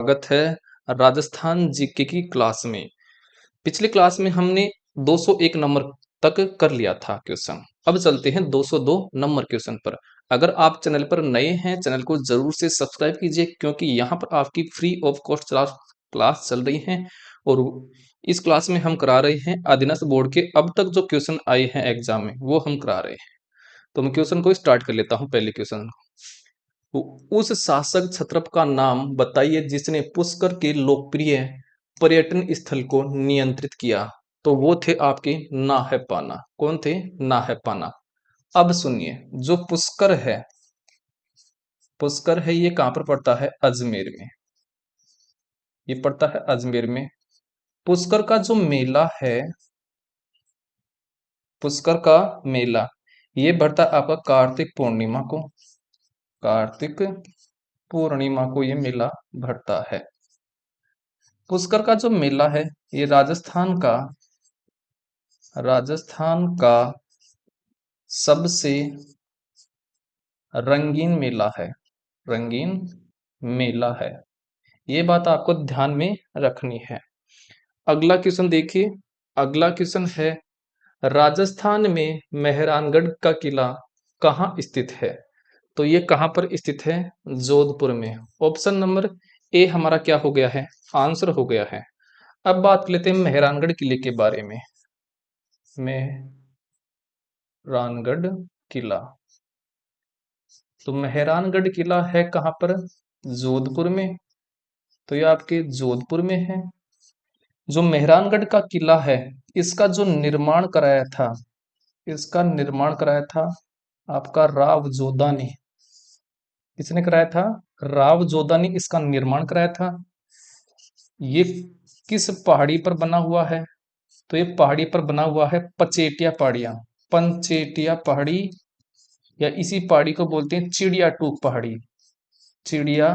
स्वागत है राजस्थान जीके की क्लास में। पिछली क्लास में हमने 201 नंबर तक कर लिया था क्वेश्चन। अब चलते हैं 202 नंबर क्वेश्चन पर। अगर आप चैनल पर नए हैं, चैनल को जरूर से सब्सक्राइब कीजिए क्योंकि यहाँ पर आपकी फ्री ऑफ कॉस्ट क्लास चल रही है और इस क्लास में हम करा रहे हैं अधीनस्थ बोर्ड के अब तक जो क्वेश्चन आए हैं एग्जाम में वो हम करा रहे हैं। तो मैं क्वेश्चन को स्टार्ट कर लेता हूँ। पहले क्वेश्चन, उस शासक छत्रप का नाम बताइए जिसने पुष्कर के लोकप्रिय पर्यटन स्थल को नियंत्रित किया। तो वो थे आपके नाहपाना। कौन थे? नाहपाना। अब सुनिए, जो पुष्कर है ये कहाँ पर पड़ता है? अजमेर में। ये पड़ता है अजमेर में। पुष्कर का जो मेला है, पुष्कर का मेला ये बढ़ता है आपका कार्तिक पूर्णिमा को। कार्तिक पूर्णिमा को ये मेला भरता है। पुष्कर का जो मेला है ये राजस्थान का सबसे रंगीन मेला है। रंगीन मेला है, ये बात आपको ध्यान में रखनी है। अगला क्वेश्चन देखिए। अगला क्वेश्चन है, राजस्थान में मेहरानगढ़ का किला कहाँ स्थित है? तो ये कहाँ पर स्थित है? जोधपुर में। ऑप्शन नंबर ए हमारा क्या हो गया है? आंसर हो गया है। अब बात कर लेते हैं मेहरानगढ़ किले के बारे में। मेहरानगढ़ किला, तो मेहरानगढ़ किला है कहाँ पर? जोधपुर में। तो ये आपके जोधपुर में है। जो मेहरानगढ़ का किला है इसका जो निर्माण कराया था, इसका निर्माण कराया था आपका राव जोधा ने। किसने कराया था? राव जोधा ने इसका निर्माण कराया था। ये किस पहाड़ी पर बना हुआ है? तो ये पहाड़ी पर बना हुआ है पचेटिया पहाड़ियां। पंचेटिया पहाड़ी या इसी पहाड़ी को बोलते हैं चिड़िया टूक पहाड़ी। चिड़िया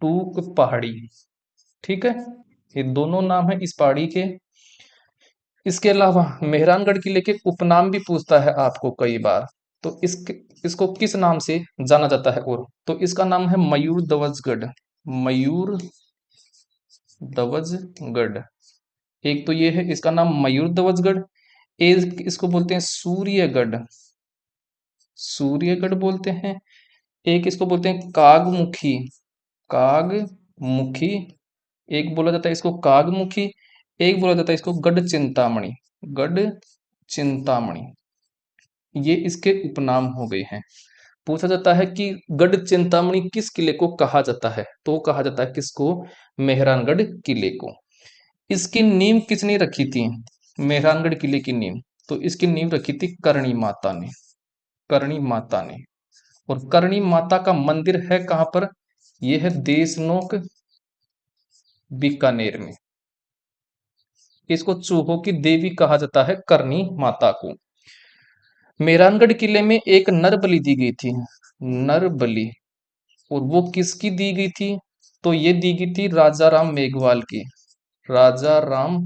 टूक पहाड़ी, ठीक है। ये दोनों नाम है इस पहाड़ी के। इसके अलावा मेहरानगढ़ किले के उपनाम भी पूछता है आपको कई बार। तो इसको किस नाम से जाना जाता है? और तो इसका नाम है मयूर ध्वजगढ़। मयूर ध्वजगढ़। एक तो ये है इसका नाम मयूर ध्वजगढ़। एक इसको बोलते हैं सूर्यगढ़। सूर्यगढ़ बोलते हैं। एक इसको बोलते हैं कागमुखी। कागमुखी। एक बोला जाता है इसको कागमुखी। एक बोला जाता है इसको गढ़ चिंतामणि। गढ़ चिंतामणि, ये इसके उपनाम हो गए हैं। पूछा जाता है कि गढ़ चिंतामणि किस किले को कहा जाता है? तो कहा जाता है किसको? मेहरानगढ़ किले को। इसकी नींव किसने रखी थी? मेहरानगढ़ किले की नींव, तो इसकी नींव रखी थी करणी माता ने। करणी माता ने। और करणी माता का मंदिर है कहां पर? यह है देशनोक, बीकानेर में। इसको चूहों की देवी कहा जाता है करणी माता को। मेहरानगढ़ किले में एक नर बलि दी गई थी। नर बलि, और वो किसकी दी गई थी? तो ये दी गई थी राजा राम मेघवाल की। राजा राम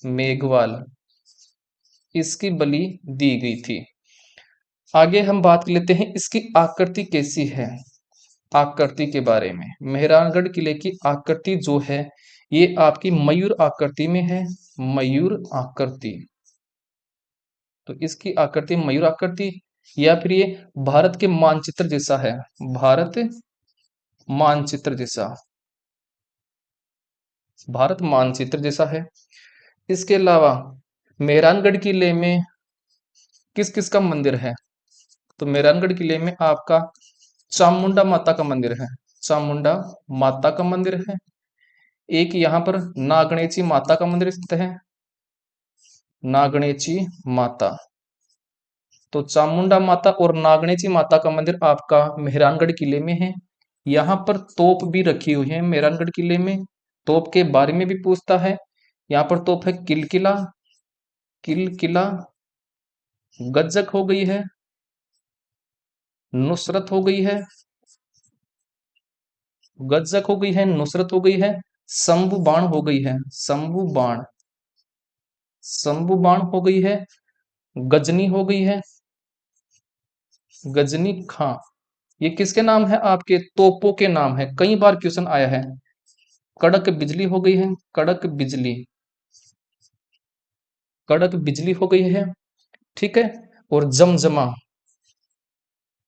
मेघवाल, इसकी बलि दी गई थी। आगे हम बात कर लेते हैं इसकी आकृति कैसी है। आकृति के बारे में, मेहरानगढ़ किले की आकृति जो है ये आपकी मयूर आकृति में है। मयूर आकृति, तो इसकी आकृति मयूर आकृति, या फिर ये भारत के मानचित्र जैसा है। भारत मानचित्र जैसा, भारत मानचित्र जैसा है। इसके अलावा मेहरानगढ़ किले में किस किस का मंदिर है? तो मेहरानगढ़ किले में आपका चामुंडा माता का मंदिर है। चामुंडा माता का मंदिर है। एक यहाँ पर नागणेची माता का मंदिर स्थित है। नागणेची माता, तो चामुंडा माता और नागणेची माता का मंदिर आपका मेहरानगढ़ किले में है। यहाँ पर तोप भी रखी हुई है मेहरानगढ़ किले में। तोप के बारे में भी पूछता है। यहाँ पर तोप है किलकिला। किलकिला, गज्जक हो गई है, नुसरत हो गई है। गज्जक हो गई है, नुसरत हो गई है, शंभु बाण हो गई है। शंभु बाण, शंभु बाण हो गई है, गजनी हो गई है। गजनी खां, ये किसके नाम है? आपके तोपों के नाम है। कई बार क्वेश्चन आया है। कड़क बिजली हो गई है, कड़क बिजली, कड़क बिजली हो गई है, ठीक है। और जमजमा,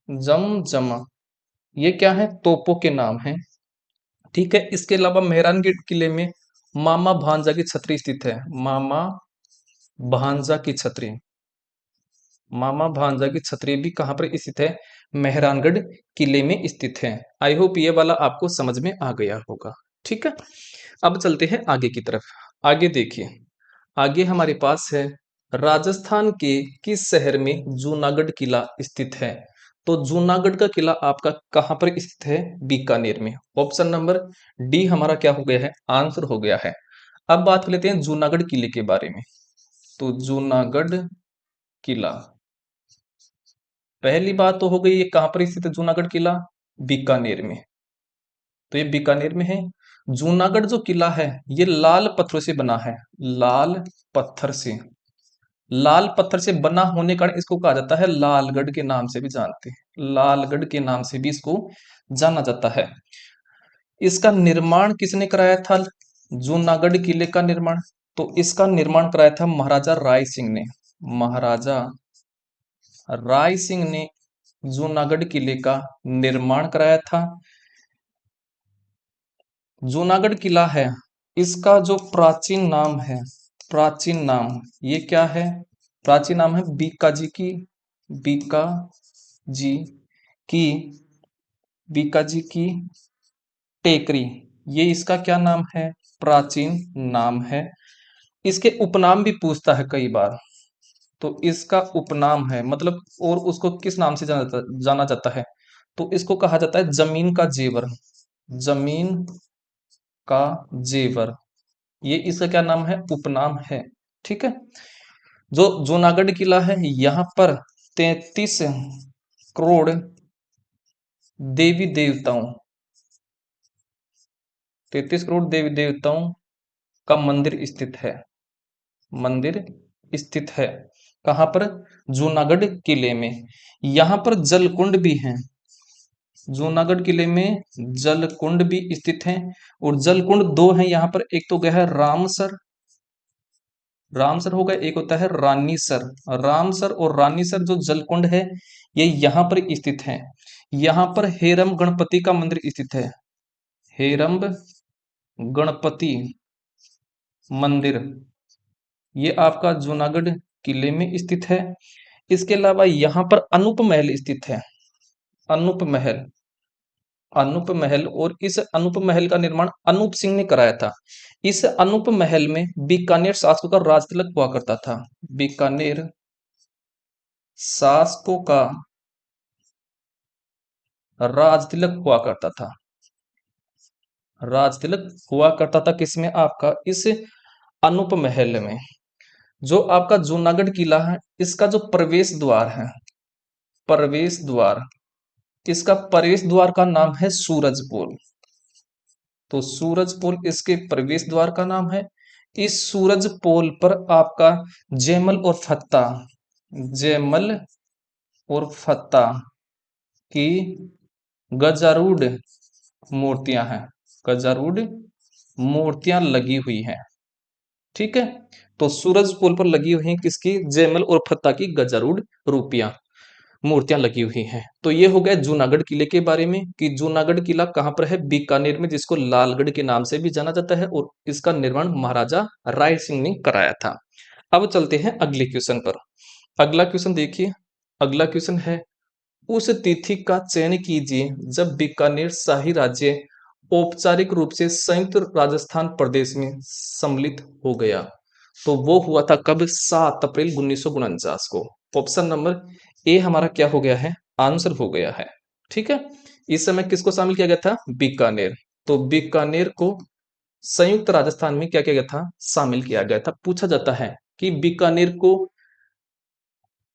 जमजमा, ये क्या है? तोपों के नाम है, ठीक है। इसके अलावा मेहरानगढ़ किले में मामा भांजा की छतरी स्थित है। मामा भांजा की छतरी, मामा भांजा की छतरी भी कहां पर स्थित है? मेहरानगढ़ किले में स्थित है। आई होप ये वाला आपको समझ में आ गया होगा, ठीक है। अब चलते हैं आगे की तरफ। आगे देखिए, आगे हमारे पास है राजस्थान के किस शहर में जूनागढ़ किला स्थित है? तो जूनागढ़ का किला आपका कहां पर स्थित है? बीकानेर में। ऑप्शन नंबर डी हमारा क्या हो गया है? आंसर हो गया है। अब बात कर लेते हैं जूनागढ़ किले के बारे में। तो जूनागढ़ किला, पहली बात तो हो गई, ये कहां पर स्थित है जूनागढ़ किला? बीकानेर में। तो ये बीकानेर में है। जूनागढ़ जो किला है ये लाल पत्थरों से बना है, लाल पत्थर से, लाल पत्थर से बना होने के कारण इसको कहा जाता है लालगढ़ के नाम से भी जानते हैं, लालगढ़ के नाम से भी इसको जाना जाता है। इसका निर्माण किसने कराया था? जूनागढ़ किले का निर्माण, तो इसका निर्माण कराया था महाराजा राय सिंह ने। महाराजा राय सिंह ने जूनागढ़ किले का निर्माण कराया था। जूनागढ़ किला है, इसका जो प्राचीन नाम है, प्राचीन नाम ये क्या है? प्राचीन नाम है बीकाजी की, बीका जी की, बीकाजी की टेकरी, ये इसका क्या नाम है? प्राचीन नाम है। इसके उपनाम भी पूछता है कई बार, तो इसका उपनाम है मतलब, और उसको किस नाम से जाना जाता है? तो इसको कहा जाता है जमीन का जेवर, जमीन का जेवर, ये इसका क्या नाम है? उपनाम है, ठीक है। जो जूनागढ़ किला है यहाँ पर 33 करोड़ देवी देवताओं, 33 करोड़ देवी देवताओं का मंदिर स्थित है, मंदिर स्थित है। कहां पर? जूनागढ़ किले में। यहाँ पर जलकुंड भी हैं, जूनागढ़ किले में जलकुंड भी स्थित हैं। और जलकुंड दो हैं यहाँ पर, एक तो गया है रामसर, रामसर होगा, एक होता है रानीसर। रामसर और रानीसर जो जलकुंड है ये यहाँ पर स्थित है। यहाँ पर हेरम गणपति का मंदिर स्थित है, हेरम्ब गणपति मंदिर, ये आपका जूनागढ़ किले में स्थित है। इसके अलावा यहाँ पर अनूप महल स्थित है, अनूप महल, अनूप महल, और इस अनूप महल का निर्माण अनूप सिंह ने कराया था। इस अनूप महल में बीकानेर शासकों का राज तिलक हुआ करता था, बीकानेर शासकों का राज तिलक हुआ करता था, राज तिलक हुआ करता था किसमें? आपका इस अनूप महल में। जो आपका जूनागढ़ किला है इसका जो प्रवेश द्वार है, प्रवेश द्वार, इसका प्रवेश द्वार का नाम है सूरजपोल। तो सूरजपोल इसके प्रवेश द्वार का नाम है। इस सूरजपोल पर आपका जयमल और फत्ता, जयमल और फत्ता की गजारूढ़ मूर्तियां हैं, गजारूढ़ मूर्तियां लगी हुई हैं, ठीक है। तो सूरजपोल पर लगी हुई हैं किसकी? जयमल और फत्ता की गजारूढ़ रूपियां, मूर्तियां लगी हुई हैं। तो ये हो गया जूनागढ़ किले के बारे में कि जूनागढ़ किला कहां पर है? बीकानेर में, जिसको लालगढ़ के नाम से भी जाना जाता है, और इसका निर्माण महाराजा राय सिंह ने कराया था। अब चलते हैं अगले क्वेश्चन पर। अगला क्वेश्चन देखिए, अगला क्वेश्चन है उस तिथि का चयन कीजिए जब बीकानेर शाही राज्य औपचारिक रूप से संयुक्त राजस्थान प्रदेश में सम्मिलित हो गया। तो वो हुआ था कब? 7 अप्रैल 1949 को। ऑप्शन नंबर ए हमारा क्या हो गया है? आंसर हो गया है, ठीक है। इस समय किसको शामिल किया गया था? बीकानेर। तो बीकानेर को संयुक्त राजस्थान में क्या किया गया था? शामिल किया गया था। पूछा जाता है कि बीकानेर को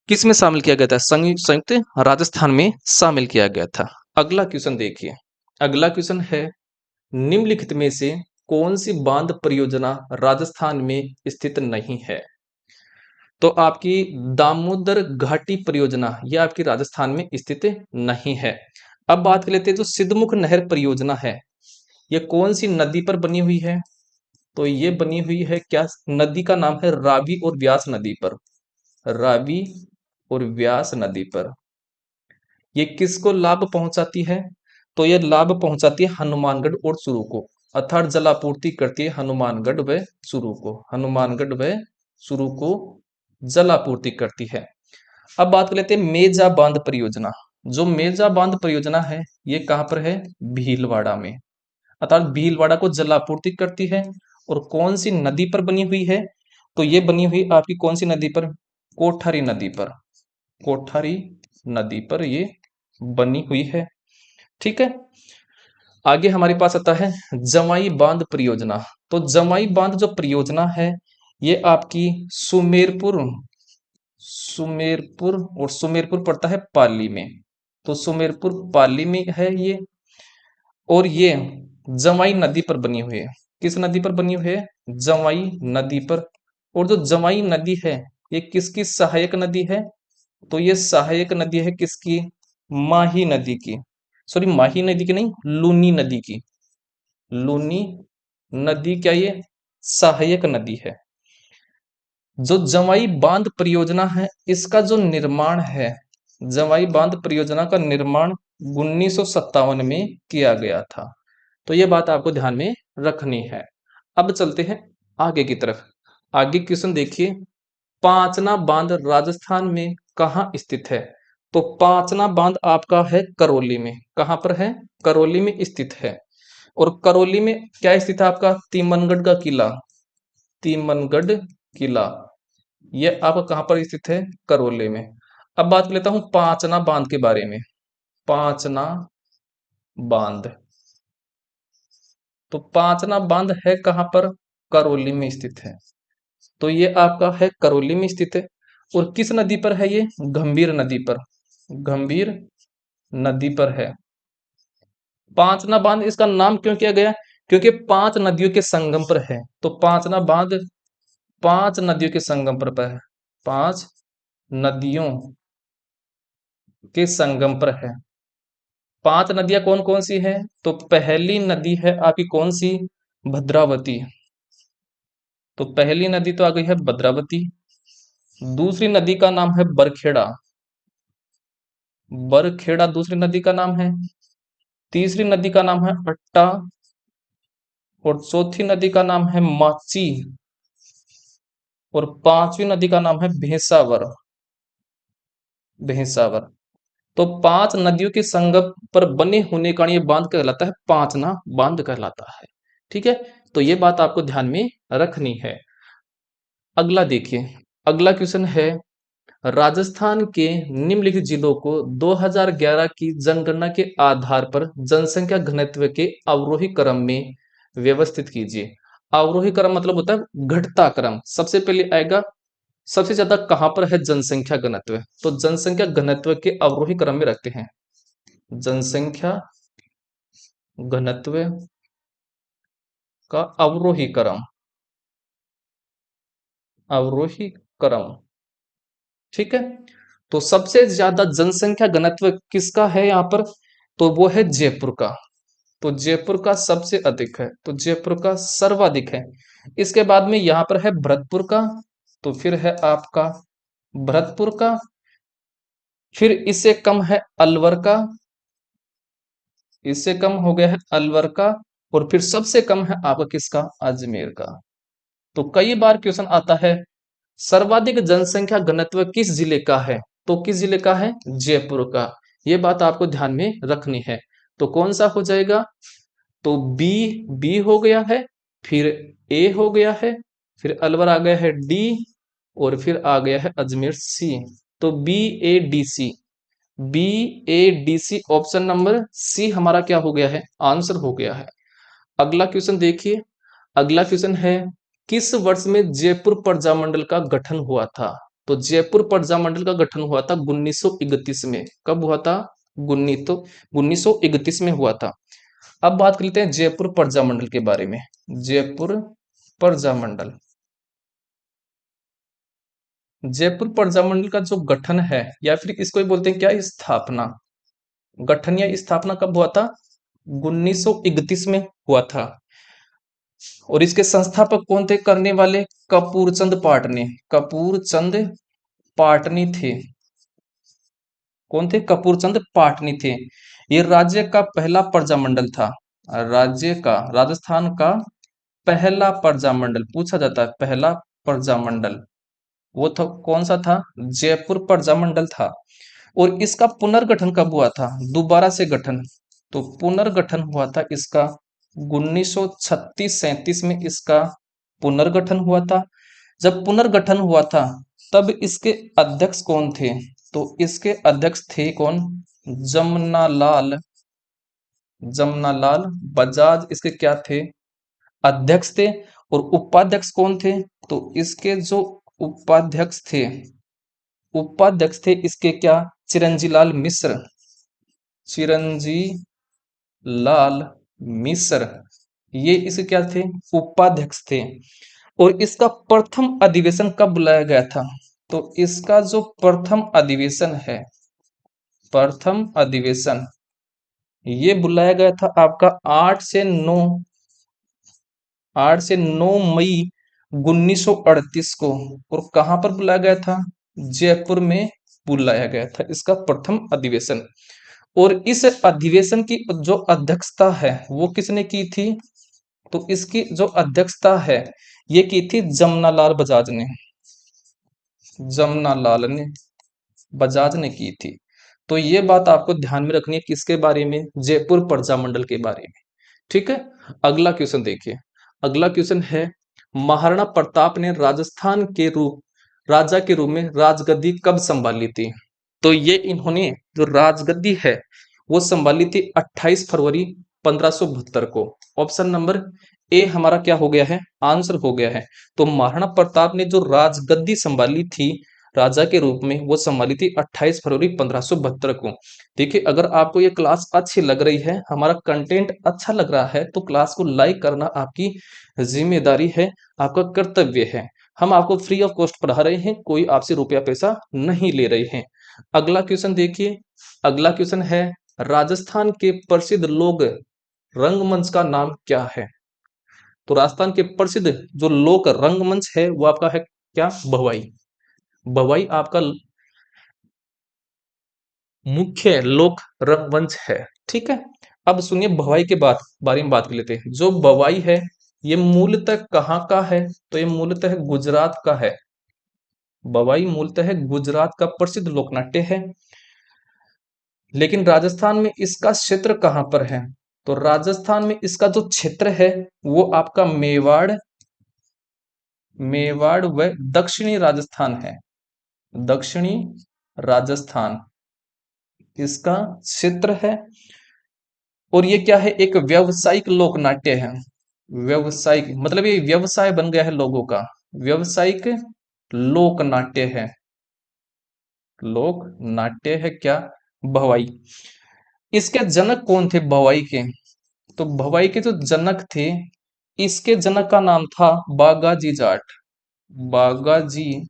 किस में शामिल किया गया था? संयुक्त राजस्थान में शामिल किया गया था। अगला क्वेश्चन देखिए, अगला क्वेश्चन है निम्नलिखित में से कौन सी बांध परियोजना राजस्थान में स्थित नहीं है? तो आपकी दामोदर घाटी परियोजना यह आपकी राजस्थान में स्थित नहीं है। अब बात कर लेते हैं जो सिद्धमुख नहर परियोजना है, ये कौन सी नदी पर बनी हुई है? तो ये बनी हुई है, क्या नदी का नाम है? रावी और व्यास नदी पर। रावी और व्यास नदी पर। ये किसको लाभ पहुंचाती है? तो ये लाभ पहुंचाती है हनुमानगढ़ और चूरू को, अर्थात जलापूर्ति करती है हनुमानगढ़ व चूरू को। हनुमानगढ़ व चूरू को जलापूर्ति करती है। अब बात कर लेते हैं मेजा बांध परियोजना। जो मेजा बांध परियोजना है, ये कहां पर है? भीलवाड़ा में। अर्थात भीलवाड़ा को जलापूर्ति करती है। और कौन सी नदी पर बनी हुई है? तो ये बनी हुई आपकी कौन सी नदी पर? कोठारी नदी पर। कोठारी नदी पर ये बनी हुई है। ठीक है। आगे हमारे पास आता है जमाई बांध परियोजना। तो जमाई बांध जो परियोजना है, ये आपकी सुमेरपुर, सुमेरपुर और सुमेरपुर पड़ता है पाली में। तो सुमेरपुर पाली में है ये। और ये जमाई नदी पर बनी हुई है। किस नदी पर बनी हुई है? जमाई नदी पर। और जो जमाई नदी है, ये किसकी सहायक नदी है? तो ये सहायक नदी है किसकी? माही नदी की। सॉरी, माही नदी की नहीं, लूनी नदी की। लूनी नदी क्या ये सहायक नदी है। जो जमाई बांध परियोजना है, इसका जो निर्माण है, जमाई बांध परियोजना का निर्माण 1957 में किया गया था। तो ये बात आपको ध्यान में रखनी है। अब चलते हैं आगे की तरफ। आगे क्वेश्चन देखिए, पांचना बांध राजस्थान में कहाँ स्थित है? तो पांचना बांध आपका है करौली में। कहां पर है? करौली में स्थित है। और करौली में क्या स्थित है आपका? तीमनगढ़ का किला। तीमनगढ़ किला ये आपका कहां पर स्थित है? करौली में। अब बात कर लेता हूं पांचना बांध के बारे में। पांचना बांध, तो पांचना बांध है कहां पर? करौली में स्थित है। तो ये आपका है करौली में स्थित है। और किस नदी पर है ये? गंभीर नदी पर। गंभीर नदी पर है। पांचना बांध इसका नाम क्यों किया गया? क्योंकि पांच नदियों के संगम पर है। तो पांचना बांध पांच नदियों के संगम पर है। पांच नदियों के संगम पर है। पांच नदियां कौन कौन सी हैं? तो पहली नदी है आपकी कौन सी? भद्रावती। तो पहली नदी तो आ गई है भद्रावती। दूसरी नदी का नाम है बरखेड़ा। बरखेड़ा दूसरी नदी का नाम है। तीसरी नदी का नाम है अट्टा। और चौथी नदी का नाम है माची। और पांचवी नदी का नाम है भैंसावर। भैंसावर। तो पांच नदियों के संगम पर बने होने का ये बांध कहलाता है पांचना बांध कहलाता है। ठीक है। तो ये बात आपको ध्यान में रखनी है। अगला देखिए, अगला क्वेश्चन है, राजस्थान के निम्नलिखित जिलों को 2011 की जनगणना के आधार पर जनसंख्या घनत्व के अवरोही क्रम में व्यवस्थित कीजिए। अवरोही क्रम मतलब होता है घटता क्रम। सबसे पहले आएगा, सबसे ज्यादा कहां पर है जनसंख्या घनत्व? तो जनसंख्या घनत्व के अवरोही क्रम में रखते हैं। जनसंख्या घनत्व का अवरोही क्रम। अवरोही क्रम। ठीक है। तो सबसे ज्यादा जनसंख्या घनत्व किसका है यहां पर? तो वो है जयपुर का। तो जयपुर का सबसे अधिक है। तो जयपुर का सर्वाधिक है। इसके बाद में यहां पर है भरतपुर का। तो फिर है आपका भरतपुर का। फिर इससे कम है अलवर का। इससे कम हो गया है अलवर का। और फिर सबसे कम है आपका किसका? अजमेर का। तो कई बार क्वेश्चन आता है सर्वाधिक जनसंख्या घनत्व किस जिले का है? तो किस जिले का है? जयपुर का। यह बात आपको ध्यान में रखनी है। तो कौन सा हो जाएगा? तो बी, बी हो गया है। फिर ए हो गया है। फिर अलवर आ गया है डी। और फिर आ गया है अजमेर सी। तो B A D C. B A D C option number C हमारा क्या हो गया है? आंसर हो गया है। अगला क्वेश्चन देखिए। अगला क्वेश्चन है, किस वर्ष में जयपुर प्रजामंडल का गठन हुआ था? तो जयपुर प्रजामंडल का गठन हुआ था 1931 में। कब हुआ था? 1931 में हुआ था। अब बात कर लेते हैं जयपुर प्रजामंडल के बारे में। जयपुर प्रजामंडल। जयपुर प्रजामंडल का जो गठन है, या फिर इसको ही बोलते हैं क्या? स्थापना। गठन या स्थापना कब हुआ था? 1931 में हुआ था। और इसके संस्थापक कौन थे करने वाले? कपूर चंद पाटनी। कपूर चंद पाटनी थे। कौन थे? कपूर चंद पाटनी थे। ये राज्य का पहला प्रजामंडल था। राज्य का, राजस्थान का पहला प्रजामंडल पूछा जाता है, पहला प्रजामंडल वो था, कौन सा था? जयपुर प्रजामंडल था। और इसका पुनर्गठन कब हुआ था? दोबारा से गठन। तो पुनर्गठन हुआ था इसका 1936-37 में इसका पुनर्गठन हुआ था। जब पुनर्गठन हुआ था तब इसके अध्यक्ष कौन थे? तो इसके अध्यक्ष थे कौन? जमनालाल, जमनालाल बजाज इसके क्या थे? अध्यक्ष थे। और उपाध्यक्ष कौन थे? तो इसके जो उपाध्यक्ष थे, उपाध्यक्ष थे इसके क्या? चिरंजीलाल मिश्र। चिरंजी लाल मिश्र, ये इसके क्या थे? उपाध्यक्ष थे। और इसका प्रथम अधिवेशन कब बुलाया गया था? तो इसका जो प्रथम अधिवेशन है, प्रथम अधिवेशन ये बुलाया गया था आपका 8 से 9 मई 1938 को। और कहां पर बुलाया गया था? जयपुर में बुलाया गया था इसका प्रथम अधिवेशन। और इस अधिवेशन की जो अध्यक्षता है वो किसने की थी? तो इसकी जो अध्यक्षता है ये की थी जमनालाल बजाज ने। जमनालाल ने, बजाज ने की थी। तो ये बात आपको ध्यान में रखनी है, किसके बारे में? जयपुर प्रजामंडल के बारे में। ठीक है। अगला क्वेश्चन देखिए। अगला क्वेश्चन है, महाराणा प्रताप ने राजस्थान के राजा के रूप में राजगद्दी कब संभाली थी? तो ये इन्होंने जो राजगद्दी है वो संभाली थी 28 फरवरी 1572 को। ऑप्शन नंबर ए हमारा क्या हो गया है? आंसर हो गया है। तो महाराणा प्रताप ने जो राजगद्दी संभाली थी राजा के रूप में वो संभाली थी 28 फरवरी 1572 को। देखिए, अगर आपको ये क्लास अच्छी लग रही है, हमारा कंटेंट अच्छा लग रहा है, तो क्लास को लाइक करना आपकी जिम्मेदारी है, आपका कर्तव्य है। हम आपको फ्री ऑफ कॉस्ट पढ़ा रहे हैं, कोई आपसे रुपया पैसा नहीं ले रहे हैं। अगला क्वेश्चन देखिए। अगला क्वेश्चन है, राजस्थान के प्रसिद्ध लोक रंगमंच का नाम क्या है? तो राजस्थान के प्रसिद्ध जो लोक रंगमंच है वो आपका है क्या? भवाई। भवाई आपका मुख्य लोक रंगमंच है। ठीक है। अब सुनिए, भवाई के बारे में बात कर लेते हैं। जो भवाई है ये मूलतः कहाँ का है? तो ये मूलतः गुजरात का है। भवाई मूलतः गुजरात का प्रसिद्ध लोकनाट्य है। लेकिन राजस्थान में इसका क्षेत्र कहां पर है? तो राजस्थान में इसका जो क्षेत्र है वो आपका मेवाड़, मेवाड़ व दक्षिणी राजस्थान है। दक्षिणी राजस्थान इसका क्षेत्र है। और ये क्या है? एक व्यवसायिक लोकनाट्य है। व्यवसायिक मतलब ये व्यवसाय बन गया है लोगों का। व्यवसायिक लोकनाट्य है। लोक नाट्य है क्या? भवाई। इसके जनक कौन थे भवाई के? तो भवाई के जो जनक थे, इसके जनक का नाम था बागाजी जाट। बागाजी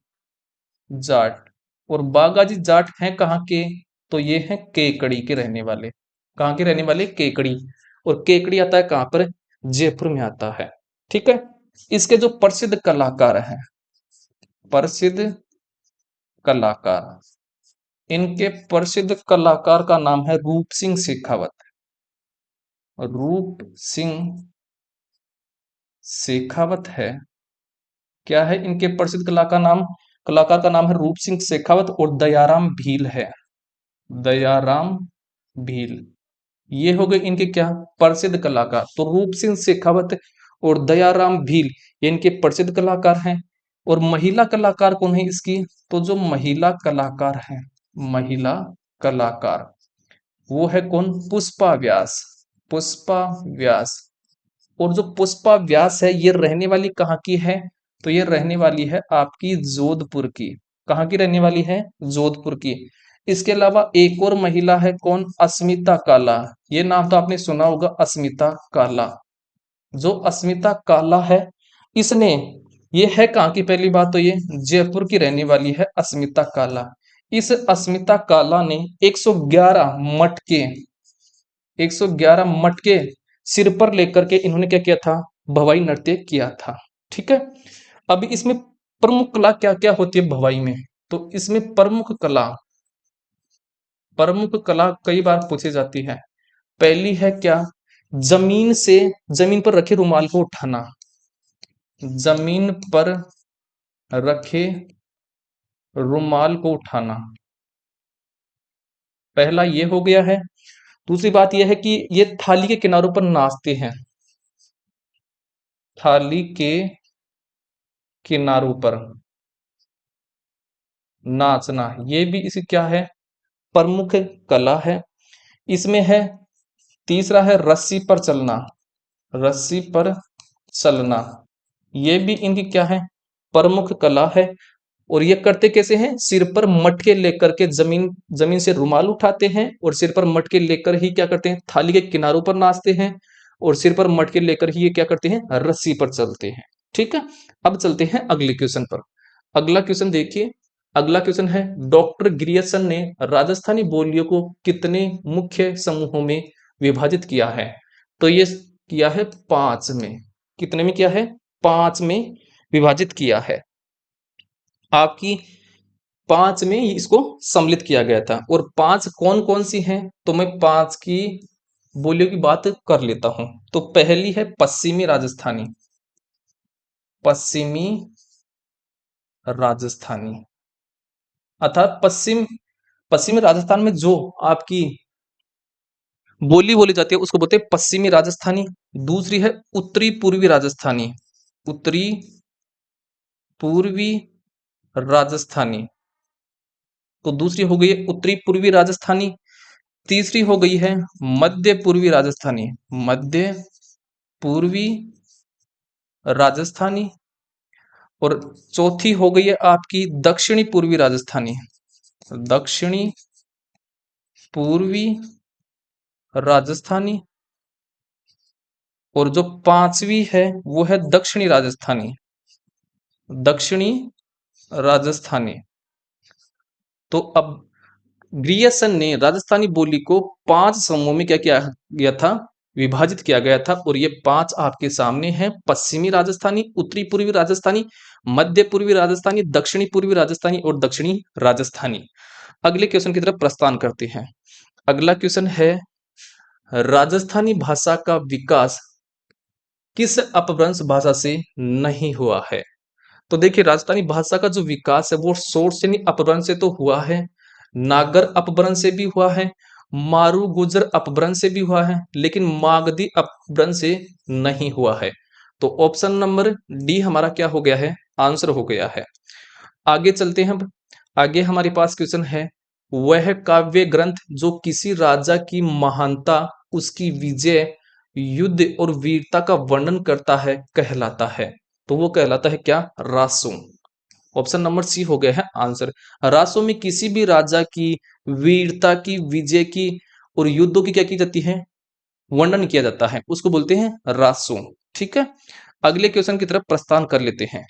जाट। और बागाजी जाट हैं कहाँ के? तो ये हैं केकड़ी के रहने वाले। कहाँ के रहने वाले? केकड़ी। और केकड़ी आता है कहाँ पर? जयपुर में आता है। ठीक है। इसके जो प्रसिद्ध कलाकार हैं, प्रसिद्ध कलाकार, इनके प्रसिद्ध कलाकार का नाम है रूप सिंह शेखावत। रूप सिंह शेखावत है। क्या है इनके प्रसिद्ध कलाकार का नाम है रूप सिंह शेखावत। और दयाराम भील है। दयाराम भील, ये हो गए इनके क्या? प्रसिद्ध कलाकार। तो रूप सिंह शेखावत और दयाराम भील ये इनके प्रसिद्ध कलाकार हैं। और महिला कलाकार कौन है इसकी? तो जो महिला कलाकार है, महिला कलाकार वो है कौन? पुष्पा व्यास। पुष्पा व्यास। और जो पुष्पा व्यास है ये रहने वाली कहाँ की है? तो ये रहने वाली है आपकी जोधपुर की। कहाँ की रहने वाली है? जोधपुर की। इसके अलावा एक और महिला है कौन? अस्मिता काला। ये नाम तो आपने सुना होगा, अस्मिता काला। जो अस्मिता काला है इसने, ये है कहाँ की? पहली बात तो ये जयपुर की रहने वाली है अस्मिता काला। इस अस्मिता काला ने 111 मटके 111 मटके सिर पर लेकर के इन्होंने क्या किया था, भवाई नृत्य किया था। ठीक है। अभी इसमें प्रमुख कला क्या क्या होती है भवाई में, तो इसमें प्रमुख कला कई बार पूछी जाती है। पहली है क्या, जमीन पर रखे रुमाल को उठाना, जमीन पर रखे रुमाल को उठाना, पहला ये हो गया है। दूसरी बात यह है कि ये थाली के किनारों पर नाचते हैं, थाली के किनारों पर नाचना, ये भी इसी क्या है, प्रमुख कला है। इसमें है, तीसरा है रस्सी पर चलना, रस्सी पर चलना, ये भी इनकी क्या है, प्रमुख कला है। और ये करते कैसे हैं, सिर पर मटके लेकर के जमीन जमीन से रुमाल उठाते हैं और सिर पर मटके लेकर ही क्या करते हैं, थाली के किनारों पर नाचते हैं और सिर पर मटके लेकर ही ये क्या करते हैं, रस्सी पर चलते हैं। ठीक है। अब चलते हैं अगले क्वेश्चन पर। अगला क्वेश्चन देखिए, अगला क्वेश्चन है, डॉक्टर ग्रियर्सन ने राजस्थानी बोलियों को कितने मुख्य समूहों में विभाजित किया है, तो ये किया है 5 में। कितने में किया है, 5 में विभाजित किया है। आपकी 5 में इसको सम्मिलित किया गया था। और 5 कौन कौन सी हैं, तो मैं 5 की बोलियों की बात कर लेता हूं। तो पहली है पश्चिमी राजस्थानी, पश्चिमी राजस्थानी, अर्थात पश्चिमी राजस्थान में जो आपकी बोली बोली जाती है उसको बोलते हैं पश्चिमी राजस्थानी। दूसरी है उत्तरी पूर्वी राजस्थानी, उत्तरी पूर्वी राजस्थानी, तो दूसरी हो गई है उत्तरी पूर्वी राजस्थानी। तीसरी हो गई है मध्य पूर्वी राजस्थानी, मध्य पूर्वी राजस्थानी। और चौथी हो गई है आपकी दक्षिणी पूर्वी राजस्थानी, दक्षिणी पूर्वी राजस्थानी। और जो पांचवी है वो है दक्षिणी राजस्थानी, दक्षिणी राजस्थानी। तो अब ग्रियर्सन ने राजस्थानी बोली को 5 समूहों में क्या किया गया था, विभाजित किया गया था। और ये 5 आपके सामने हैं, पश्चिमी राजस्थानी, उत्तरी पूर्वी राजस्थानी, मध्य पूर्वी राजस्थानी, दक्षिणी पूर्वी राजस्थानी और दक्षिणी राजस्थानी। अगले क्वेश्चन की तरफ प्रस्थान करते हैं। अगला क्वेश्चन है, राजस्थानी भाषा का विकास किस अपभ्रंश भाषा से नहीं हुआ है, तो देखिए राजस्थानी भाषा का जो विकास है वो सोर्स यानी अपभ्रंश से तो हुआ है, नागर अपभ्रंश से भी हुआ है, मारू गुजर अपभ्रंश से भी हुआ है, लेकिन मागधी अपभ्रंश से नहीं हुआ है। तो ऑप्शन नंबर डी हमारा क्या हो गया है, आंसर हो गया है। आगे चलते हैं। आगे हमारे पास क्वेश्चन है, वह काव्य ग्रंथ जो किसी राजा की महानता, उसकी विजय, युद्ध और वीरता का वर्णन करता है कहलाता है, तो वो कहलाता है क्या, रासो। ऑप्शन नंबर सी हो गया है आंसर। रासो में किसी भी राजा की वीरता की, विजय की और युद्धों की क्या की जाती है, वर्णन किया जाता है, उसको बोलते हैं रासो। ठीक है। अगले क्वेश्चन की तरफ प्रस्थान कर लेते हैं।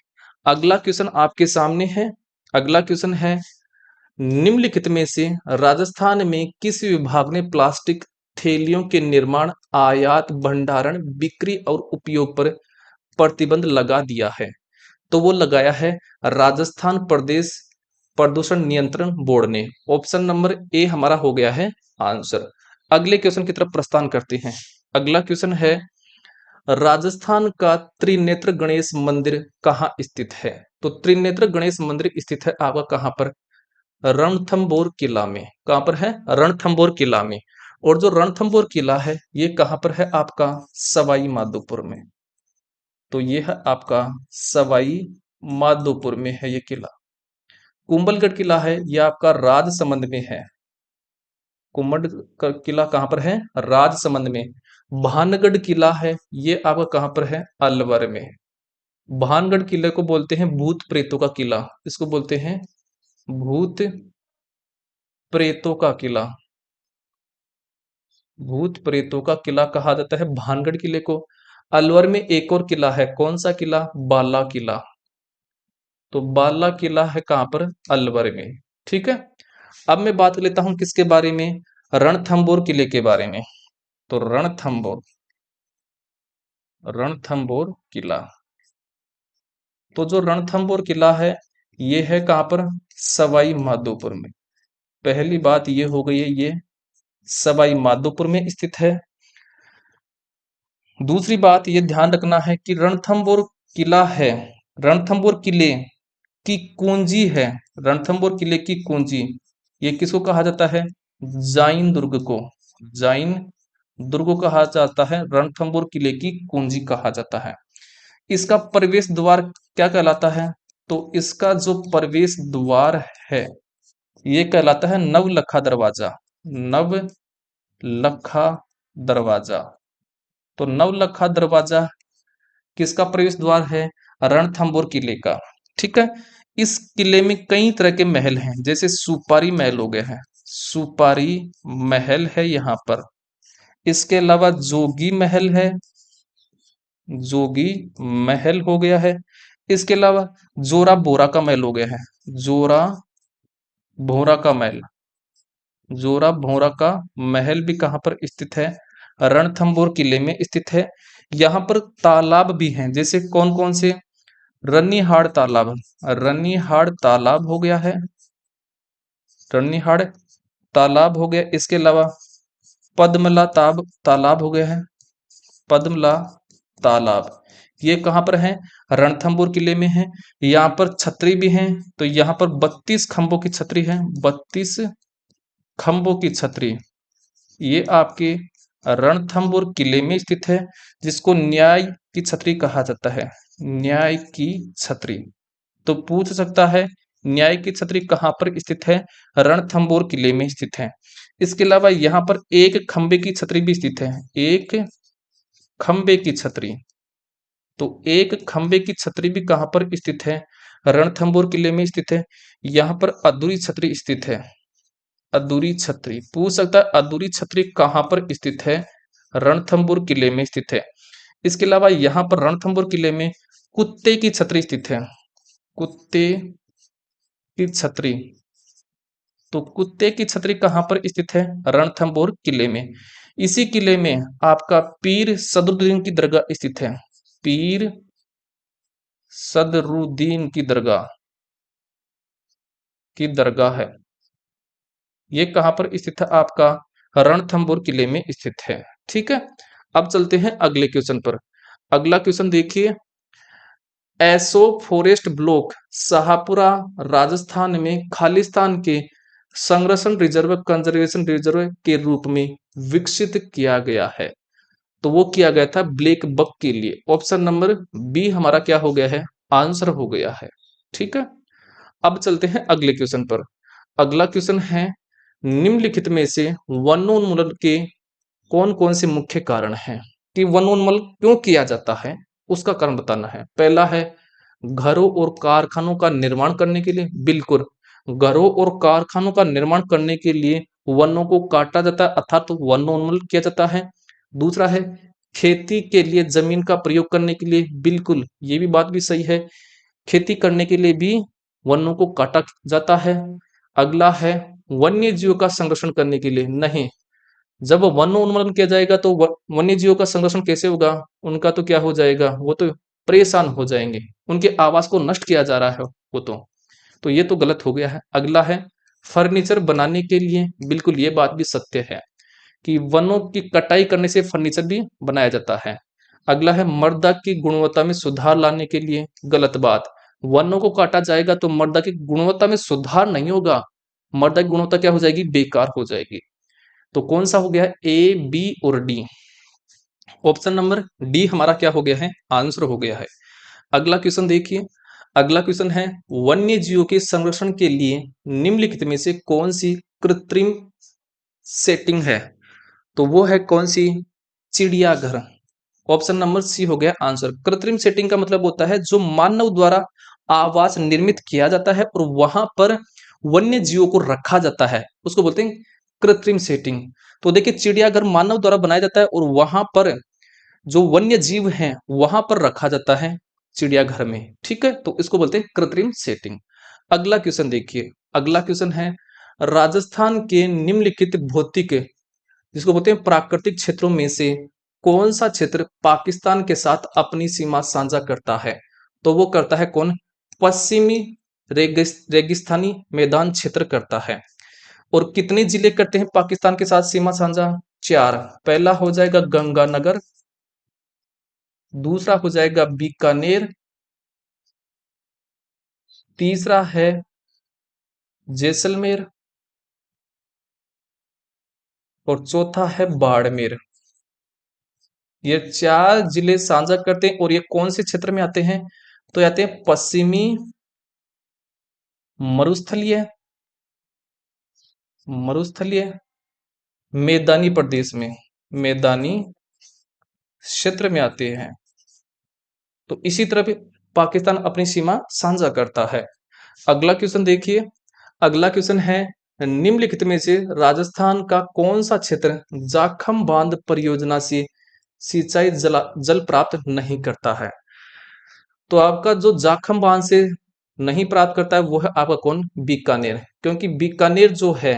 अगला क्वेश्चन आपके सामने है। अगला क्वेश्चन है, निम्नलिखित में से राजस्थान में किस विभाग ने प्लास्टिक थैलियों के निर्माण, आयात, भंडारण, बिक्री और उपयोग पर प्रतिबंध लगा दिया है, तो वो लगाया है राजस्थान प्रदेश प्रदूषण नियंत्रण बोर्ड ने। ऑप्शन नंबर ए हमारा हो गया है आंसर। अगले क्वेश्चन की तरफ प्रस्थान करते हैं। अगला क्वेश्चन है, राजस्थान का त्रिनेत्र गणेश मंदिर कहाँ स्थित है, तो त्रिनेत्र गणेश मंदिर स्थित है आपका कहां पर, रणथंबोर किला में। कहां पर है, रणथंबोर किला में। और जो रणथंबोर किला है ये कहां पर है आपका, सवाई माधोपुर में। तो ये है आपका सवाई माधोपुर में है ये किला। कुंभलगढ़ किला है ये आपका राजसमंद में है। कुंभल का किला कहां पर है, राजसमंद में। भानगढ़ किला है ये आपका कहां पर है, अलवर में। भानगढ़ किले को बोलते हैं भूत प्रेतों का किला, इसको बोलते हैं भूत प्रेतों का किला। भूत प्रेतों का किला कहा जाता है भानगढ़ किले को। अलवर में एक और किला है, कौन सा किला, बाला किला। तो बाला किला है कहां पर, अलवर में। ठीक है। अब मैं बात कर लेता हूं किसके बारे में, रणथंबोर किले के बारे में। तो रणथंबोर, रणथंबोर किला, तो जो रणथंबोर किला है ये है कहां पर, सवाई माधोपुर में। पहली बात ये हो गई है, ये सवाई माधोपुर में स्थित है। दूसरी बात ये ध्यान रखना है कि रणथंबोर किला है, रणथंबोर किले की कुंजी है, रणथंबोर किले की कुंजी, ये किसको कहा जाता है, जाइन दुर्ग को, जाइन दुर्ग को कहा जाता है, रणथंबोर किले की कुंजी कहा जाता है। इसका प्रवेश द्वार क्या कहलाता है, तो इसका जो प्रवेश द्वार है ये कहलाता है नवलखा दरवाजा, नवलखा दरवाजा। तो नवलखा दरवाजा किसका प्रवेश द्वार है, रणथंबोर किले का। ठीक है, इस किले में कई तरह के महल हैं, जैसे सुपारी महल हो गया है, सुपारी महल है यहाँ पर। इसके अलावा जोगी महल है, जोगी महल हो गया है। इसके अलावा जोरा बोरा का महल हो गया है, जोरा भोरा का महल, जोरा भोरा का महल भी कहाँ पर स्थित है, रणथंबोर किले में स्थित है। यहाँ पर तालाब भी हैं, जैसे कौन कौन से, रनिहाड़ तालाब, रनिहाड़ तालाब हो गया है, रनिहाड़ तालाब हो गया। इसके अलावा पद्मला तालाब हो गया है, पद्मला तालाब, ये कहाँ पर है, रणथंबोर किले में है। यहाँ पर छतरी भी हैं, तो यहाँ पर 32 खंभों की छतरी है, 32 खंभों की छतरी, ये आपके रणथंबोर किले में स्थित है, जिसको न्याय की छतरी कहा जाता है, न्याय की छतरी। तो पूछ सकता है न्याय की छतरी कहाँ पर स्थित है, रणथंबोर किले में स्थित है। इसके अलावा यहाँ पर एक खंबे की छतरी भी स्थित है, एक खंबे की छतरी। तो एक खंबे की छतरी भी कहाँ पर स्थित है, रणथंबोर किले में स्थित है। यहाँ पर अधूरी छतरी स्थित है, अधूरी छतरी पूछ सकता है, अधूरी छतरी कहाँ पर स्थित है, रणथंबोर किले में स्थित है। इसके अलावा यहाँ पर रणथंबोर किले में कुत्ते की छतरी स्थित है, कुत्ते की छतरी। तो कुत्ते की छतरी कहाँ पर स्थित है, रणथंबोर किले में। इसी किले में आपका पीर सदरुद्दीन की दरगाह स्थित है, पीर सदरुद्दीन की दरगाह है, ये कहां पर स्थित है, आपका रणथंबोर किले में स्थित है। ठीक है, अब चलते हैं अगले क्वेश्चन पर। अगला क्वेश्चन देखिए, एसो फॉरेस्ट ब्लॉक शाहपुरा राजस्थान में खालिस्तान के संरक्षण रिजर्व कंजर्वेशन रिजर्व के रूप में विकसित किया गया है। तो वो किया गया था ब्लैक बक के लिए। ऑप्शन नंबर बी हमारा क्या हो गया है, आंसर हो गया है। ठीक है, अब चलते हैं अगले क्वेश्चन पर। अगला क्वेश्चन है, निम्नलिखित में से वनोन्मूलन के कौन कौन से मुख्य कारण हैं, कि वनोन्मूलन क्यों किया जाता है उसका कारण बताना है। पहला है घरों और कारखानों का निर्माण करने के लिए, बिल्कुल घरों और कारखानों का निर्माण करने के लिए वनों को काटा जाता है अर्थात तो वनोन्मूलन किया जाता है। दूसरा है खेती के लिए जमीन का प्रयोग करने के लिए, बिल्कुल ये भी बात भी सही है, खेती करने के लिए भी वनों को काटा जाता है। अगला है वन्य जीवों का संरक्षण करने के लिए, नहीं, जब वनोन्मूलन किया जाएगा तो वन्य जीवों का संरक्षण कैसे होगा, उनका तो क्या हो जाएगा, वो तो परेशान हो जाएंगे, उनके आवास को नष्ट किया जा रहा है वो तो ये तो गलत हो गया है। अगला है फर्नीचर बनाने के लिए, बिल्कुल ये बात भी सत्य है कि वनों की कटाई करने से फर्नीचर भी बनाया जाता है। अगला है मृदा की गुणवत्ता में सुधार लाने के लिए, गलत बात, वनों को काटा जाएगा तो मृदा की गुणवत्ता में सुधार नहीं होगा, मृदा की गुणवत्ता क्या हो जाएगी, बेकार हो जाएगी। तो कौन सा हो गया है, ए बी और डी, ऑप्शन नंबर डी हमारा क्या हो गया है, आंसर हो गया है। अगला क्वेश्चन देखिए, अगला क्वेश्चन है वन्य जीवों के संरक्षण के लिए निम्नलिखित में से कौन सी कृत्रिम सेटिंग है, तो वो है कौन सी, चिड़ियाघर। ऑप्शन नंबर सी हो गया आंसर। कृत्रिम सेटिंग का मतलब होता है जो मानव द्वारा आवास निर्मित किया जाता है और वहां पर वन्य जीवों को रखा जाता है, उसको बोलते हैं कृत्रिम सेटिंग। तो देखिए चिड़ियाघर मानव द्वारा बनाया जाता है और वहां पर जो वन्य जीव हैं वहां पर रखा जाता है चिड़ियाघर में। ठीक है, तो इसको बोलते हैं कृत्रिम सेटिंग। अगला क्वेश्चन देखिए, अगला क्वेश्चन है राजस्थान के निम्नलिखित भौतिक, जिसको बोलते हैं प्राकृतिक क्षेत्रों में से कौन सा क्षेत्र पाकिस्तान के साथ अपनी सीमा साझा करता है? तो वो करता है कौन? पश्चिमी रेगिस्तानी मैदान क्षेत्र करता है। और कितने जिले करते हैं पाकिस्तान के साथ सीमा साझा? 4। पहला हो जाएगा गंगानगर, दूसरा हो जाएगा बीकानेर, तीसरा है जैसलमेर और चौथा है बाड़मेर। ये 4 जिले साझा करते हैं और ये कौन से क्षेत्र में आते हैं? तो आते हैं पश्चिमी मरुस्थलीय, मरुस्थलीय मैदानी प्रदेश में, मैदानी क्षेत्र में आते हैं। तो इसी तरह भी पाकिस्तान अपनी सीमा साझा करता है। अगला क्वेश्चन देखिए, अगला क्वेश्चन है निम्नलिखित में से राजस्थान का कौन सा क्षेत्र जाखम बांध परियोजना से सिंचाई जल प्राप्त नहीं करता है? तो आपका जो जाखम बांध से नहीं प्राप्त करता है वो है आपका कौन? बीकानेर। क्योंकि बीकानेर जो है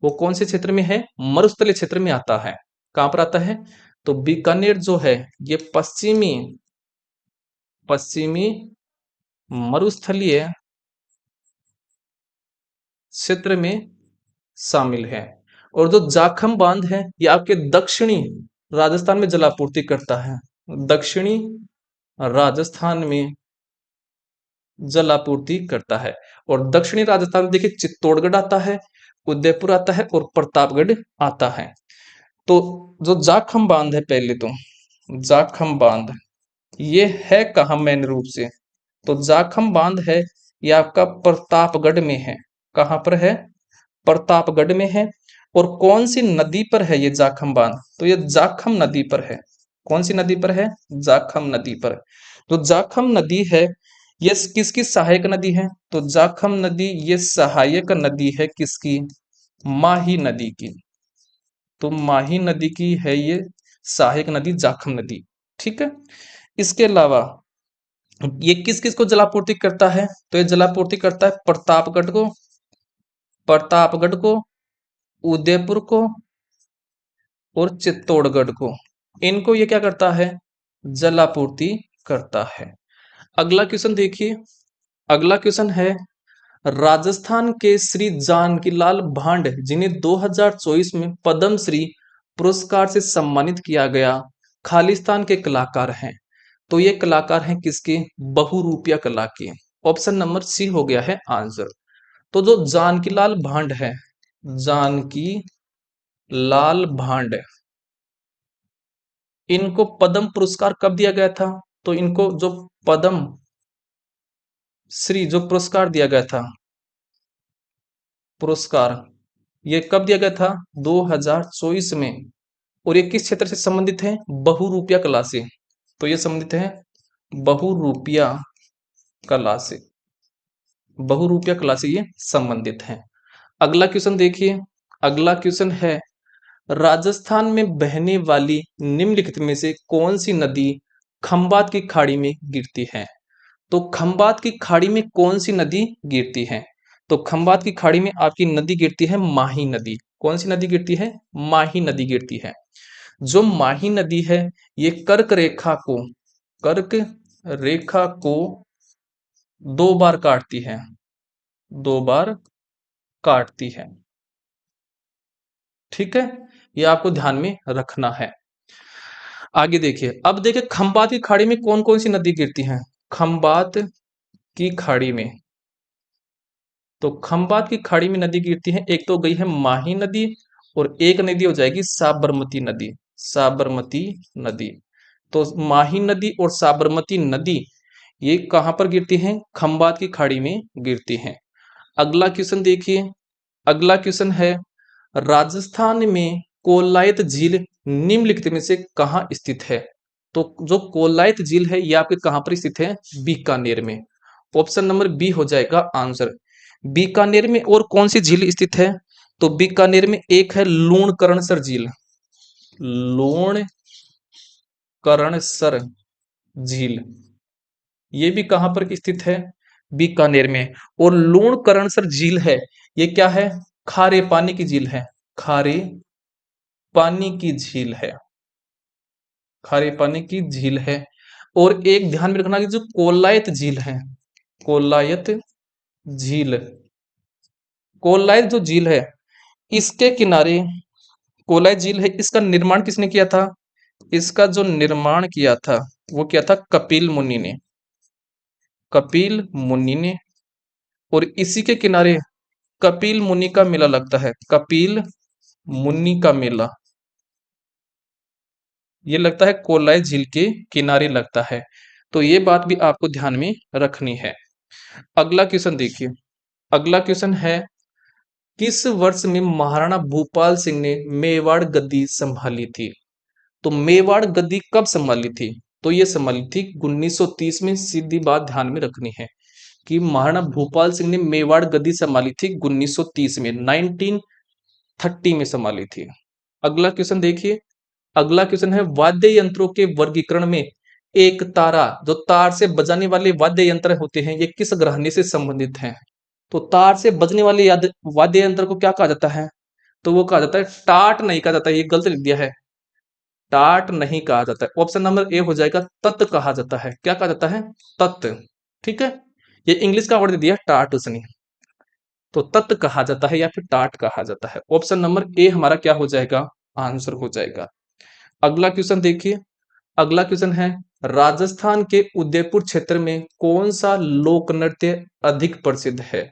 वो कौन से क्षेत्र में है? मरुस्थलीय क्षेत्र में आता है। कहां पर आता है? तो बीकानेर जो है ये पश्चिमी पश्चिमी मरुस्थलीय क्षेत्र में शामिल है। और जो जाखम बांध है ये आपके दक्षिणी राजस्थान में जलापूर्ति करता है। दक्षिणी राजस्थान में जलापूर्ति करता है। और दक्षिणी राजस्थान में देखिए चित्तौड़गढ़ आता है, उदयपुर आता है और प्रतापगढ़ आता है। तो जो जाखम बांध है, पहले तो जाखम बांध ये है कहाँ मेन रूप से? तो जाखम बांध है ये आपका प्रतापगढ़ में है। कहां पर है? प्रतापगढ़ में है। और कौन सी नदी पर है ये जाखम बांध? तो ये जाखम नदी पर है। कौन सी नदी पर है? जाखम नदी पर। जो जाखम नदी है ये किसकी सहायक नदी है? तो जाखम नदी ये सहायक नदी है किसकी? माही नदी की। तो माही नदी की है ये सहायक नदी जाखम नदी। ठीक है। इसके अलावा ये किस किस को जलापूर्ति करता है? तो ये जलापूर्ति करता है प्रतापगढ़ को, प्रतापगढ़ को, उदयपुर को और चित्तौड़गढ़ को। इनको ये क्या करता है? जलापूर्ति करता है। अगला क्वेश्चन देखिए, अगला क्वेश्चन है राजस्थान के श्री जानकीलाल भांड जिन्हें 2024 में पद्म श्री पुरस्कार से सम्मानित किया गया खालिस्तान के कलाकार हैं। तो ये कलाकार हैं किसके? बहुरूपिया कला के। ऑप्शन नंबर सी हो गया है आंसर। तो जो जानकीलाल भांड है, जानकी लाल भांड, इनको पद्म पुरस्कार कब दिया गया था? तो इनको जो पद्म श्री जो पुरस्कार दिया गया था, पुरस्कार ये कब दिया गया था? 2024 में। और ये किस क्षेत्र से संबंधित है? बहुरूपिया कला से। तो ये संबंधित है बहुरूपिया कला से, बहुरूपिया कला से ये संबंधित है। अगला क्वेश्चन देखिए, अगला क्वेश्चन है राजस्थान में बहने वाली निम्नलिखित में से कौन सी नदी खंबात की खाड़ी में गिरती है? तो खंबात की खाड़ी में कौन सी नदी गिरती है? तो खंबात की खाड़ी में आपकी नदी गिरती है माही नदी। कौन सी नदी गिरती है? माही नदी गिरती है। जो माही नदी है ये कर्क रेखा को 2 बार काटती है, 2 बार काटती है। ठीक है, ये आपको ध्यान में रखना है। आगे देखिए, अब देखिए खंबात की खाड़ी में कौन कौन सी नदी गिरती है? खंबात की खाड़ी में, तो खंबात की खाड़ी में नदी गिरती है, एक तो गई है माही नदी और एक नदी हो जाएगी साबरमती नदी, साबरमती नदी। तो माही नदी और साबरमती नदी ये कहां पर गिरती हैं? खंबात की खाड़ी में गिरती हैं। अगला क्वेश्चन देखिए, अगला क्वेश्चन है राजस्थान में कोलायत झील निम्नलिखित में से कहां स्थित है? तो जो कोलायत झील है ये आपके कहां पर स्थित है? बीकानेर में। ऑप्शन नंबर बी हो जाएगा आंसर। बीकानेर में और कौन सी झील स्थित है? तो बीकानेर में एक है लूणकरणसर झील, लूणकरणसर झील, ये भी कहां पर स्थित है? बीकानेर में। और लूणकरणसर झील है ये क्या है? खारे पानी की झील है, खारे पानी की झील है, खारे पानी की झील है। और एक ध्यान में रखना कि जो कोलायत झील है, कोलायत झील, कोलायत जो झील है इसके किनारे, कोलायत झील है, इसका निर्माण किसने किया था? इसका जो निर्माण किया था वो किया था कपिल मुनि ने, कपिल मुनि ने। और इसी के किनारे कपिल मुनि का मेला लगता है, कपिल मुनि का मेला, ये लगता है कोलाय झील के किनारे लगता है। तो ये बात भी आपको ध्यान में रखनी है। अगला क्वेश्चन देखिए, अगला क्वेश्चन है, किस वर्ष में महाराणा भूपाल सिंह ने मेवाड़ गद्दी संभाली थी? तो मेवाड़ गद्दी कब संभाली थी? तो ये संभाली थी 1930 में। सीधी बात ध्यान में रखनी है कि महाराणा भूपाल सिंह ने मेवाड़ गद्दी संभाली थी 1930 में, 1930 में संभाली थी। अगला क्वेश्चन देखिए, अगला क्वेश्चन है, वाद्य यंत्रों के वर्गीकरण में एक तारा, जो तार से बजाने वाले वाद्य यंत्र होते हैं, ये किस घराने से संबंधित हैं? तो तार से बजने वाले वाद्य यंत्र को क्या कहा जाता है? तो वो कहा जाता है टाट, नहीं कहा जाता, ये गलत लिख दिया है, टाट नहीं कहा जाता है। ऑप्शन नंबर ए हो जाएगा, तत् कहा जाता है। क्या कहा जाता है? तत्। ठीक है, ये इंग्लिश का वर्ड दे दिया टाट उसने, तो तत् कहा जाता है या फिर टाट कहा जाता है। ऑप्शन नंबर ए हमारा क्या हो जाएगा? आंसर हो जाएगा। अगला क्वेश्चन देखिए, अगला क्वेश्चन है, राजस्थान के उदयपुर क्षेत्र में कौन सा लोक नृत्य अधिक प्रसिद्ध है?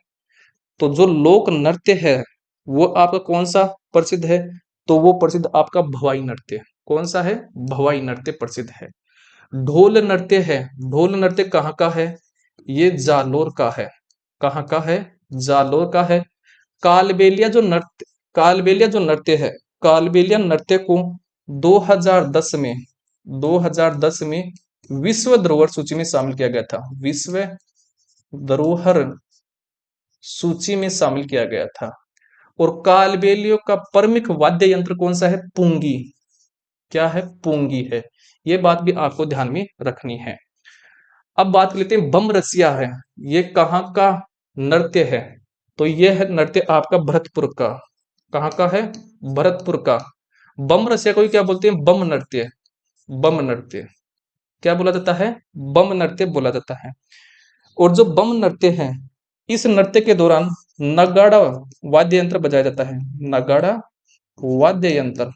तो जो लोक नृत्य है वो आपका कौन सा प्रसिद्ध है? तो वो प्रसिद्ध आपका भवाई नृत्य। कौन सा है? भवाई नृत्य प्रसिद्ध है। ढोल नृत्य है, ढोल नृत्य कहाँ का है? ये जालोर का है। कहाँ का है? जालोर का है। कालबेलिया जो नृत्य, कालबेलिया जो नृत्य है, कालबेलिया नृत्य को 2010 में, 2010 में विश्व धरोहर सूची में शामिल किया गया था, विश्व धरोहर सूची में शामिल किया गया था। और कालबेलियों का प्रमुख वाद्य यंत्र कौन सा है? पुंगी। क्या है? पुंगी है। ये बात भी आपको ध्यान में रखनी है। अब बात कर लेते हैं, बम रसिया है, ये कहाँ का नृत्य है? तो यह है नृत्य आपका भरतपुर का। कहाँ का है? भरतपुर का। बम रसिया को ही क्या बोलते हैं? बम नृत्य, बम नृत्य क्या बोला जाता है? बम नृत्य बोला जाता है। और जो बम नृत्य है, इस नृत्य के दौरान नगाड़ा वाद्य यंत्र बजाया जाता है, नगाड़ा वाद्य यंत्र,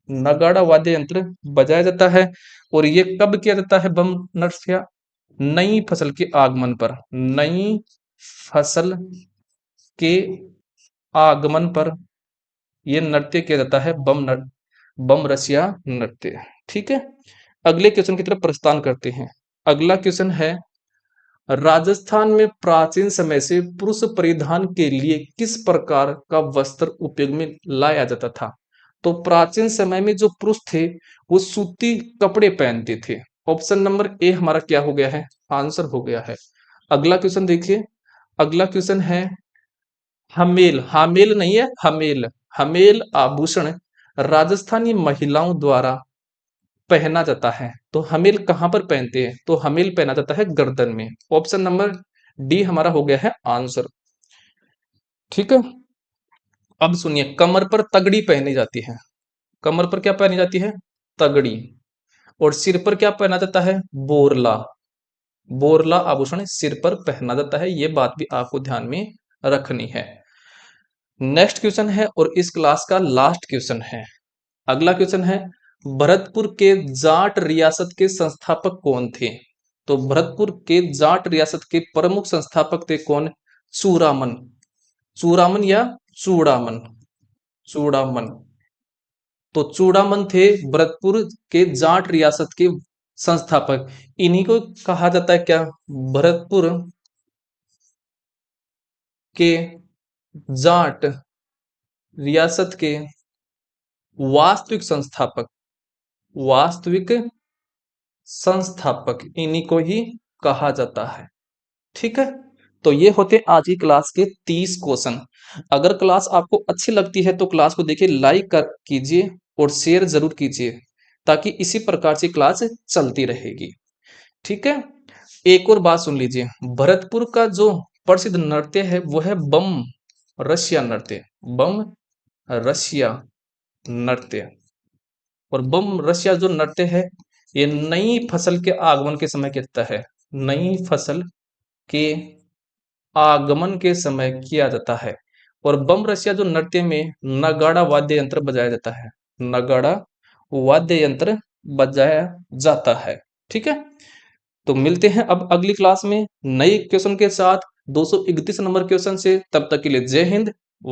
नगाड़ा वाद्य यंत्र बजाया जाता है। और ये कब किया जाता है बम नृत्य? नई फसल के आगमन पर, नई फसल के आगमन पर यह नृत्य किया जाता है, बम रसिया नृत्य। ठीक है, अगले क्वेश्चन की तरफ प्रस्थान करते हैं। अगला क्वेश्चन है, राजस्थान में प्राचीन समय से पुरुष परिधान के लिए किस प्रकार का वस्त्र उपयोग में लाया जाता था? तो प्राचीन समय में जो पुरुष थे वो सूती कपड़े पहनते थे। ऑप्शन नंबर ए हमारा क्या हो गया है? आंसर हो गया है। अगला क्वेश्चन देखिए, अगला क्वेश्चन है, हमेल, हामेल नहीं है, हमेल, हमेल आभूषण राजस्थानी महिलाओं द्वारा पहना जाता है। तो हमेल कहां पर पहनते हैं? तो हमेल पहना जाता है गर्दन में। ऑप्शन नंबर डी हमारा हो गया है आंसर। ठीक है, अब सुनिए, कमर पर तगड़ी पहनी जाती है, कमर पर क्या पहनी जाती है? तगड़ी। और सिर पर क्या पहना जाता है? बोरला, बोरला आभूषण सिर पर पहना जाता है। ये बात भी आपको ध्यान में रखनी है। नेक्स्ट क्वेश्चन है और इस क्लास का लास्ट क्वेश्चन है। अगला क्वेश्चन है, भरतपुर के जाट रियासत के संस्थापक कौन थे? तो भरतपुर के जाट रियासत के प्रमुख संस्थापक थे कौन? चूड़ामन, चूड़ामन या चूड़ामन, चूड़ामन। तो चूड़ामन थे भरतपुर के जाट रियासत के संस्थापक। इन्हीं को कहा जाता है क्या? भरतपुर के जाट रियासत के वास्तविक संस्थापक, वास्तविक संस्थापक इन्हीं को ही कहा जाता है। ठीक है, तो ये होते आज की क्लास के 30 क्वेश्चन। अगर क्लास आपको अच्छी लगती है तो क्लास को देखिए, लाइक कर कीजिए और शेयर जरूर कीजिए, ताकि इसी प्रकार से क्लास चलती रहेगी। ठीक है, एक और बात सुन लीजिए, भरतपुर का जो प्रसिद्ध नृत्य है वो है बम रसिया नृत्य, बम रसिया नृत्य। और बम रसिया जो नृत्य है, ये नई फसल के आगमन के समय किया जाता है, नई फसल के आगमन के समय किया जाता है। और बम रसिया जो नृत्य में नगाड़ा वाद्य यंत्र बजाया जाता है, नगाड़ा वाद्य यंत्र बजाया जाता है। ठीक है, तो मिलते हैं अब अगली क्लास में नए क्वेश्चन के साथ 231 नंबर क्वेश्चन से। तब तक के लिए जय हिंद,